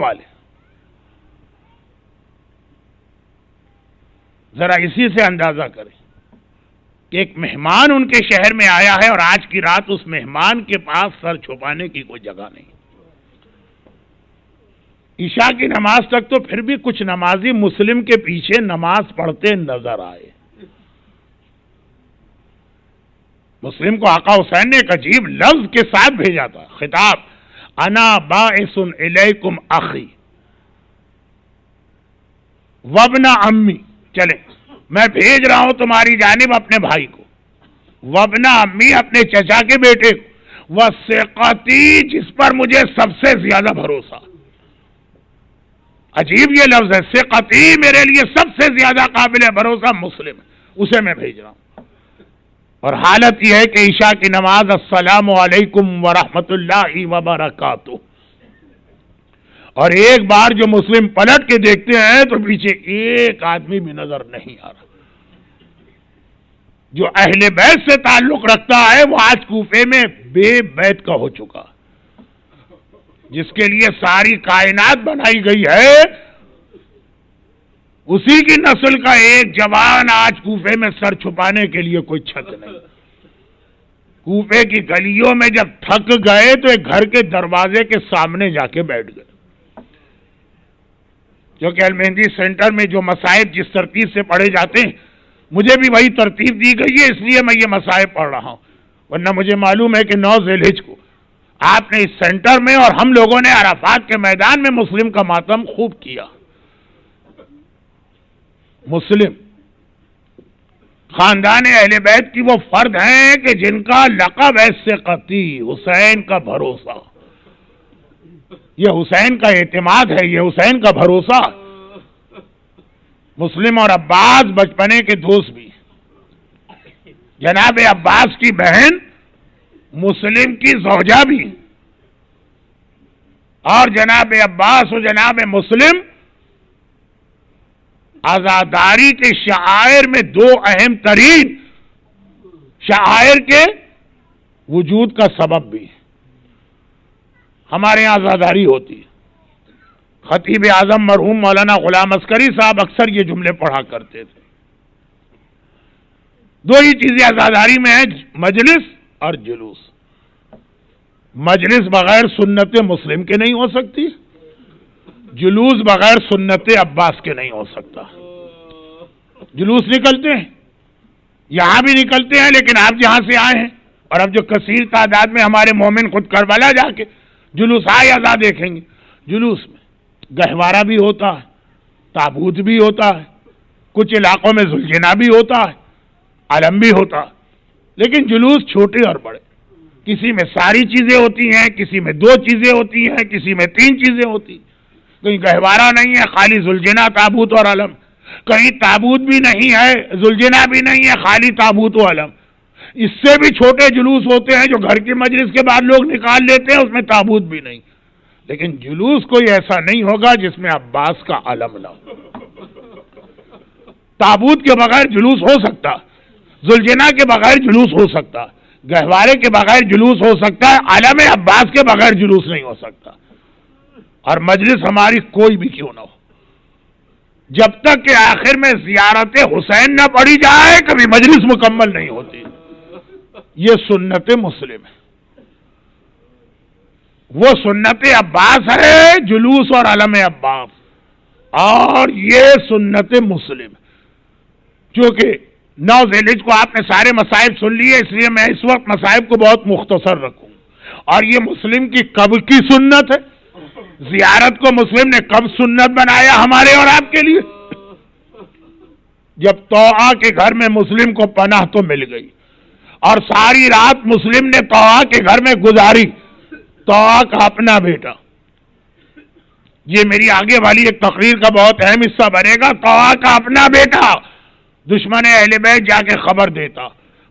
چھپا لیں. ذرا اسی سے اندازہ کریں کہ ایک مہمان ان کے شہر میں آیا ہے اور آج کی رات اس مہمان کے پاس سر چھپانے کی کوئی جگہ نہیں. عشاء کی نماز تک تو پھر بھی کچھ نمازی مسلم کے پیچھے نماز پڑھتے نظر آئے. مسلم کو آقا حسین نے ایک عجیب لفظ کے ساتھ بھیجا تھا, خطاب, انا باعث الیکم اخی وابن امی, چلیں میں بھیج رہا ہوں تمہاری جانب اپنے بھائی کو, وابن امی اپنے چچا کے بیٹے کو, وثقتی جس پر مجھے سب سے زیادہ بھروسہ. عجیب یہ لفظ ہے, ثقتی میرے لیے سب سے زیادہ قابل بھروسہ مسلم ہے, اسے میں بھیج رہا ہوں. اور حالت یہ ہے کہ عشاء کی نماز السلام علیکم ورحمۃ اللہ وبرکاتہ, اور ایک بار جو مسلم پلٹ کے دیکھتے ہیں تو پیچھے ایک آدمی بھی نظر نہیں آ رہا. جو اہل بیت سے تعلق رکھتا ہے وہ آج کوفے میں بے بیت کا ہو چکا, جس کے لیے ساری کائنات بنائی گئی ہے, اسی کی نسل کا ایک جوان آج کوفے میں سر چھپانے کے لیے کوئی چھت نہیں. کوفے کی گلیوں میں جب تھک گئے تو ایک گھر کے دروازے کے سامنے جا کے بیٹھ گئے, کیونکہ المہندی سینٹر میں جو مصائب جس ترتیب سے پڑھے جاتے ہیں مجھے بھی وہی ترتیب دی گئی ہے, اس لیے میں یہ مصائب پڑھ رہا ہوں. ورنہ مجھے معلوم ہے کہ 9 ذی الحجہ کو آپ نے اس سینٹر میں اور ہم لوگوں نے عرفات کے میدان میں مسلم کا ماتم خوب کیا. مسلم خاندان اہل بیت کی وہ فرد ہیں کہ جن کا لقب ہے ثقتی, حسین کا بھروسہ. یہ حسین کا اعتماد ہے, یہ حسین کا بھروسہ. مسلم اور عباس بچپنے کے دوست بھی. جناب عباس کی بہن مسلم کی زوجہ بھی, اور جناب عباس و جناب مسلم عزاداری کے شعائر میں 2 اہم ترین شعائر کے وجود کا سبب بھی. ہمارے یہاں عزاداری ہوتی ہے. خطیب اعظم مرحوم مولانا غلام عسکری صاحب اکثر یہ جملے پڑھا کرتے تھے. 2 ہی چیزیں عزاداری میں ہیں, مجلس اور جلوس. مجلس بغیر سنت مسلم کے نہیں ہو سکتی, جلوس بغیر سنت عباس کے نہیں ہو سکتا. جلوس نکلتے ہیں, یہاں بھی نکلتے ہیں, لیکن آپ جہاں سے آئے ہیں اور اب جو کثیر تعداد میں ہمارے مومن خود کربلا جا کے جلوس عزا دیکھیں گے, جلوس میں گہوارہ بھی ہوتا ہے, تابوت بھی ہوتا ہے, کچھ علاقوں میں ذوالجناح بھی ہوتا ہے, علم بھی ہوتا ہے, لیکن جلوس چھوٹے اور بڑے. کسی میں ساری چیزیں ہوتی ہیں, کسی میں 2 چیزیں ہوتی ہیں, کسی میں 3 چیزیں ہوتی ہیں. کہیں گہوارہ نہیں ہے, خالی ذوالجناح, تابوت اور علم. کہیں تابوت بھی نہیں ہے, ذوالجناح بھی نہیں ہے, خالی تابوت و علم. اس سے بھی چھوٹے جلوس ہوتے ہیں جو گھر کی مجلس کے بعد لوگ نکال لیتے ہیں, اس میں تابوت بھی نہیں. لیکن جلوس کوئی ایسا نہیں ہوگا جس میں عباس کا علم نہ ہو. تابوت کے بغیر جلوس ہو سکتا, ذوالجناح کے بغیر جلوس ہو سکتا, گہوارے کے بغیر جلوس ہو سکتا ہے, علم عباس کے بغیر جلوس نہیں ہو سکتا. اور مجلس ہماری کوئی بھی کیوں نہ ہو, جب تک کہ آخر میں زیارت حسین نہ پڑھی جائے کبھی مجلس مکمل نہیں ہوتی. یہ سنت مسلم ہے. وہ سنت عباس ہے, جلوس اور علم عباس, اور یہ سنت مسلم. چونکہ 9 ذی الحجہ کو آپ نے سارے مصائب سن لیے, اس لیے میں اس وقت مصائب کو بہت مختصر رکھوں. اور یہ مسلم کی کب کی سنت ہے, زیارت کو مسلم نے کب سنت بنایا ہمارے اور آپ کے لیے؟ جب طوعا کے گھر میں مسلم کو پناہ تو مل گئی, اور ساری رات مسلم نے طوعا کے گھر میں گزاری. طوعا کا اپنا بیٹا, یہ میری آگے والی ایک تقریر کا بہت اہم حصہ بنے گا. طوعا کا اپنا بیٹا دشمن اہل بیت جا کے خبر دیتا.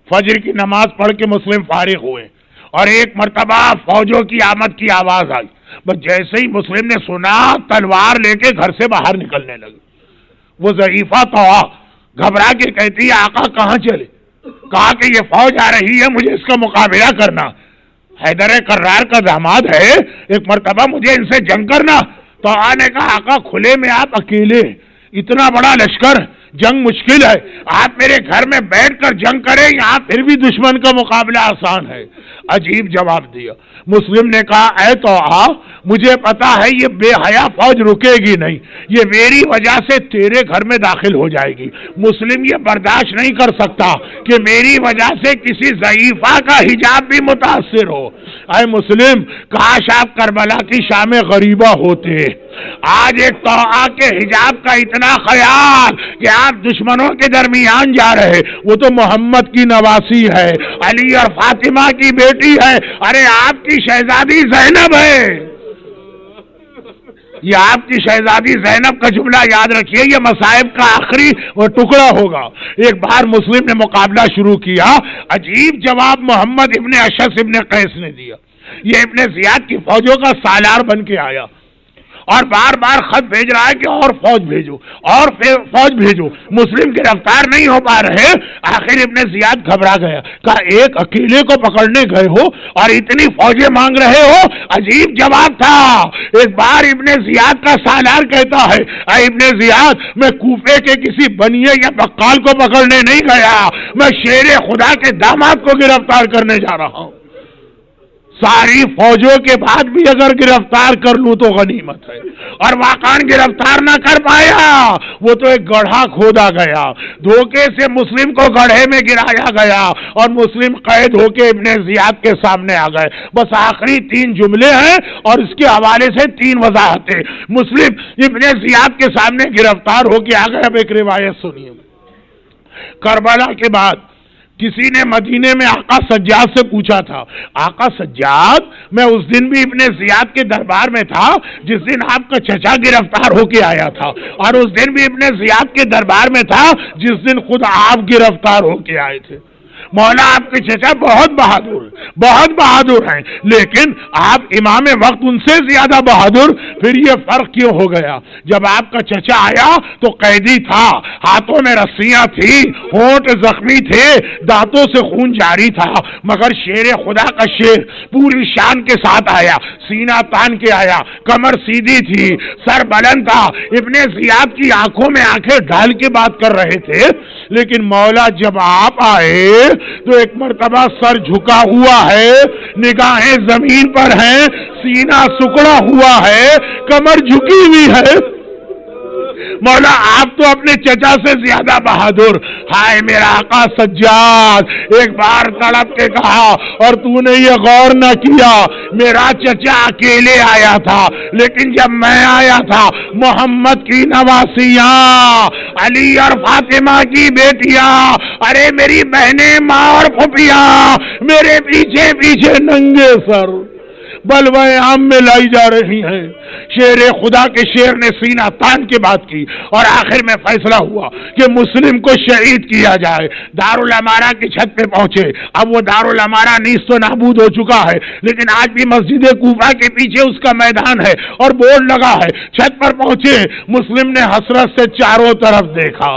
فجر کی نماز پڑھ کے مسلم فارغ ہوئے, اور ایک مرتبہ فوجوں کی آمد کی آواز آئی. بس جیسے ہی مسلم نے سنا, تلوار لے کے گھر سے باہر نکلنے لگے. وہ ضعیفہ طوعا گھبرا کے کہتی ہے, آقا کہاں چلے؟ کہا کہ یہ فوج آ رہی ہے, مجھے اس کا مقابلہ کرنا. حیدر کرار کا داماد ہے, ایک مرتبہ مجھے ان سے جنگ کرنا. تو نے کہا آقا کھلے میں آپ اکیلے، اتنا بڑا لشکر، جنگ مشکل ہے، آپ میرے گھر میں بیٹھ کر جنگ کریں یہاں پھر بھی دشمن کا مقابلہ آسان ہے۔ عجیب جواب دیا۔ مسلم نے کہا اے طلحہ مجھے پتا ہے یہ بے حیا فوج رکے گی نہیں، یہ میری وجہ سے تیرے گھر میں داخل ہو جائے گی، مسلم یہ برداشت نہیں کر سکتا کہ میری وجہ سے کسی ضعیفہ کا حجاب بھی متاثر ہو۔ اے مسلم کاش آپ کربلا کی شام غریبہ ہوتے، آج ایک طلحہ کے حجاب کا اتنا خیال کہ آپ دشمنوں کے درمیان جا رہے، وہ تو محمد کی نواسی ہے، علی اور فاطمہ کی بیٹی ہے، ارے آپ کی شہزادی زینب ہے۔ یہ آپ کی شہزادی زینب کا جملہ یاد رکھیے، یہ مصائب کا آخری ٹکڑا ہوگا۔ ایک بار مسلم نے مقابلہ شروع کیا، عجیب جواب محمد ابن اشعث ابن قیس نے دیا۔ یہ ابن زیاد کی فوجوں کا سالار بن کے آیا اور بار بار خط بھیج رہا ہے کہ اور فوج بھیجو اور فوج بھیجو، مسلم گرفتار نہیں ہو پا رہے۔ آخر ابن زیاد گھبرا گیا، کہا ایک اکیلے کو پکڑنے گئے ہو اور اتنی فوجیں مانگ رہے ہو؟ عجیب جواب تھا۔ ایک بار ابن زیاد کا سالار کہتا ہے اے ابن زیاد میں کوفے کے کسی بنیے یا بقال کو پکڑنے نہیں گیا، میں شیر خدا کے داماد کو گرفتار کرنے جا رہا ہوں، ساری فوجوں کے بعد بھی اگر گرفتار کر لوں تو غنیمت ہے۔ اور واقعاً گرفتار نہ کر پایا، وہ تو ایک گڑھا کھودا گیا، دھوکے سے مسلم کو گڑھے میں گرایا گیا اور مسلم قید ہو کے ابن زیاد کے سامنے آ گئے۔ بس آخری 3 جملے ہیں اور اس کے حوالے سے 3 وضاحتیں۔ مسلم ابن زیاد کے سامنے گرفتار ہو کے آ گئے۔ اب ایک روایت سنیے، کربلا کے بعد کسی نے مدینے میں آقا سجاد سے پوچھا تھا، آقا سجاد میں اس دن بھی ابن زیاد کے دربار میں تھا جس دن آپ کا چچا گرفتار ہو کے آیا تھا، اور اس دن بھی ابن زیاد کے دربار میں تھا جس دن خود آپ گرفتار ہو کے آئے تھے۔ مولا آپ کے چچا بہت بہادر ہیں، لیکن آپ امام وقت ان سے زیادہ بہادر، پھر یہ فرق کیوں ہو گیا؟ جب آپ کا چچا آیا تو قیدی تھا، ہاتھوں میں رسیاں تھی، ہونٹ زخمی تھے، دانتوں سے خون جاری تھا، مگر شیر خدا کا شیر پوری شان کے ساتھ آیا، سینہ تان کے آیا، کمر سیدھی تھی، سر بلند تھا۔ ابن زیاد کی آنکھوں میں آنکھیں ڈال کے بات کر رہے تھے، لیکن مولا جب آپ آئے تو ایک مرتبہ سر جھکا ہوا ہے، نگاہیں زمین پر ہیں، سینہ سکڑا ہوا ہے، کمر جھکی ہوئی ہے۔ مولا آپ تو اپنے چچا سے زیادہ بہادر۔ ہائے میرا آقا سجاد، ایک بار تڑپ کے کہا اور تو نے یہ غور نہ کیا، میرا چچا اکیلے آیا تھا، لیکن جب میں آیا تھا محمد کی نواسیاں، علی اور فاطمہ کی بیٹیاں، ارے میری بہنیں، ماں اور پھوپھیاں میرے پیچھے پیچھے ننگے سر بلوائے عام میں لائی جا رہی ہیں۔ شیر خدا کے شیر نے سینہ تان کے بات کی اور آخر میں فیصلہ ہوا کہ مسلم کو شہید کیا جائے۔ دارالامارہ کی چھت پہ پہنچے، اب وہ دارالامارہ نیست و نابود ہو چکا ہے، لیکن آج بھی مسجد کوفہ کے پیچھے اس کا میدان ہے اور بورڈ لگا ہے۔ چھت پر پہنچے، مسلم نے حسرت سے چاروں طرف دیکھا۔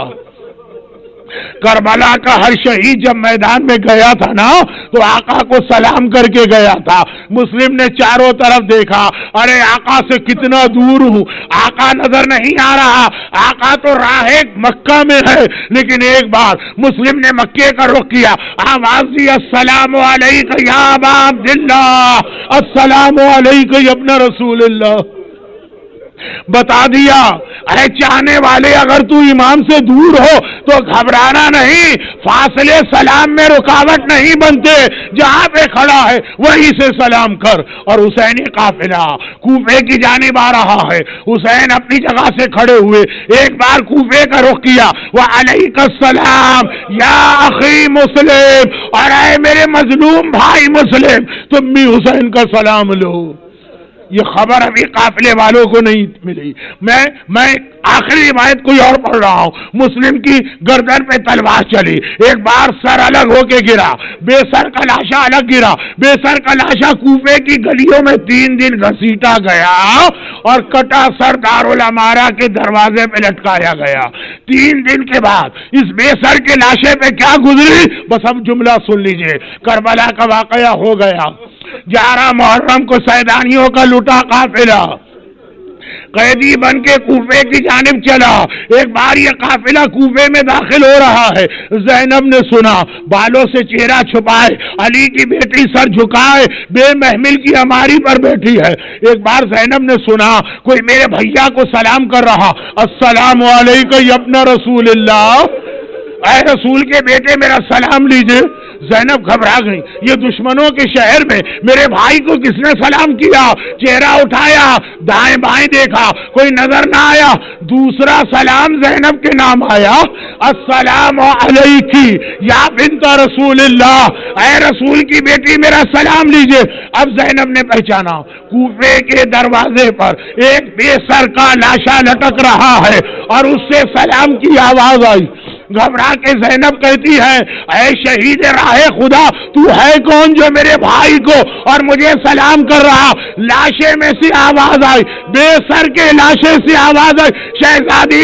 کربلا کا ہر شہید جب میدان میں گیا تھا نا تو آقا کو سلام کر کے گیا تھا۔ مسلم نے چاروں طرف دیکھا، ارے آقا سے کتنا دور ہوں، آقا نظر نہیں آ رہا، آقا تو راہ مکہ میں ہے۔ لیکن ایک بار مسلم نے مکے کا رخ کیا، آواز دی السلام علیکم یا ابا عبداللہ، السلام علیکم یا ابن رسول اللہ۔ بتا دیا اے چاہنے والے، اگر تو امام سے دور ہو تو گھبرانا نہیں، فاصلے سلام میں رکاوٹ نہیں بنتے، جہاں پہ کھڑا ہے وہیں سے سلام کر۔ اور حسینی قافلہ کوفے کی جانب آ رہا ہے، حسین اپنی جگہ سے کھڑے ہوئے، ایک بار کوفے کا رخ کیا، وعلیک السلام یا اخی مسلم، اور اے میرے مظلوم بھائی مسلم، تم بھی حسین کا سلام لو۔ یہ خبر ابھی قافلے والوں کو نہیں ملی۔ میں آخری روایت کوئی اور پڑھ رہا ہوں۔ مسلم کی گردن پہ تلوار چلی، ایک بار سر الگ ہو کے گرا، بے سر کا لاشا الگ گرا، بے سر کا لاشا کوفے کی گلیوں میں 3 دن گھسیٹا گیا اور کٹا سر دارالامارہ کے دروازے پہ لٹکایا گیا۔ 3 دن کے بعد اس بے سر کے لاشے پہ کیا گزری، بس اب جملہ سن لیجئے۔ کربلا کا واقعہ ہو گیا، 11 محرم کو سیدانیوں کا لٹا قافلہ قیدی بن کے کوفے کی جانب چلا. ایک بار یہ قافلہ کوفے میں داخل ہو رہا ہے. زینب نے سنا, بالوں سے چہرہ چھپائے, علی کی بیٹی سر جھکائے بے محمل کی ہماری پر بیٹھی ہے. ایک بار زینب نے سنا کوئی میرے بھیا کو سلام کر رہا, السلام علیکم یا ابن رسول اللہ, اے رسول کے بیٹے میرا سلام لیجئے. زینب گھبرا گئی, یہ دشمنوں کے شہر میں میرے بھائی کو کس نے سلام کیا؟ چہرہ اٹھایا, دائیں بائیں دیکھا, کوئی نظر نہ آیا. دوسرا سلام زینب کے نام آیا, السلام علیکی یا بنت رسول اللہ, اے رسول کی بیٹی میرا سلام لیجئے. اب زینب نے پہچانا کوفے کے دروازے پر ایک بے سر کا لاشا لٹک رہا ہے اور اس سے سلام کی آواز آئی. گھبرا کے زینب کہتی ہے, اے شہید راہ خدا, تو ہے کون جو میرے بھائی کو اور مجھے سلام کر رہا؟ لاشے میں سے آواز آئی, بے سر کے لاشے سے آواز آئی, شہزادی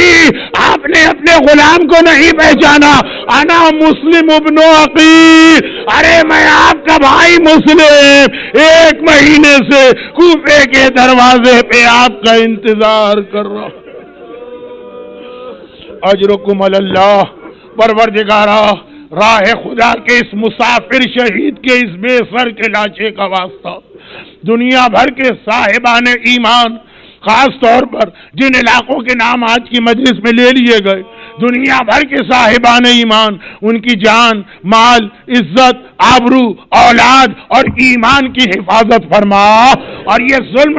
آپ نے اپنے غلام کو نہیں پہچانا؟ انا مسلم ابن عقیل, ارے میں آپ کا بھائی مسلم, 1 مہینے سے کوفے کے دروازے پہ آپ کا انتظار کر رہا. اجرکم اللہ. پروردگارا, راہ خدا کے اس مسافر شہید کے اس بے سر کے لاشے کا واسطہ, دنیا بھر کے صاحبان ایمان, خاص طور پر جن علاقوں کے نام آج کی مجلس میں لے لیے گئے, دنیا بھر کے صاحبان ایمان, ان کی جان, مال, عزت, آبرو, اولاد اور ایمان کی حفاظت فرما, اور یہ ظلم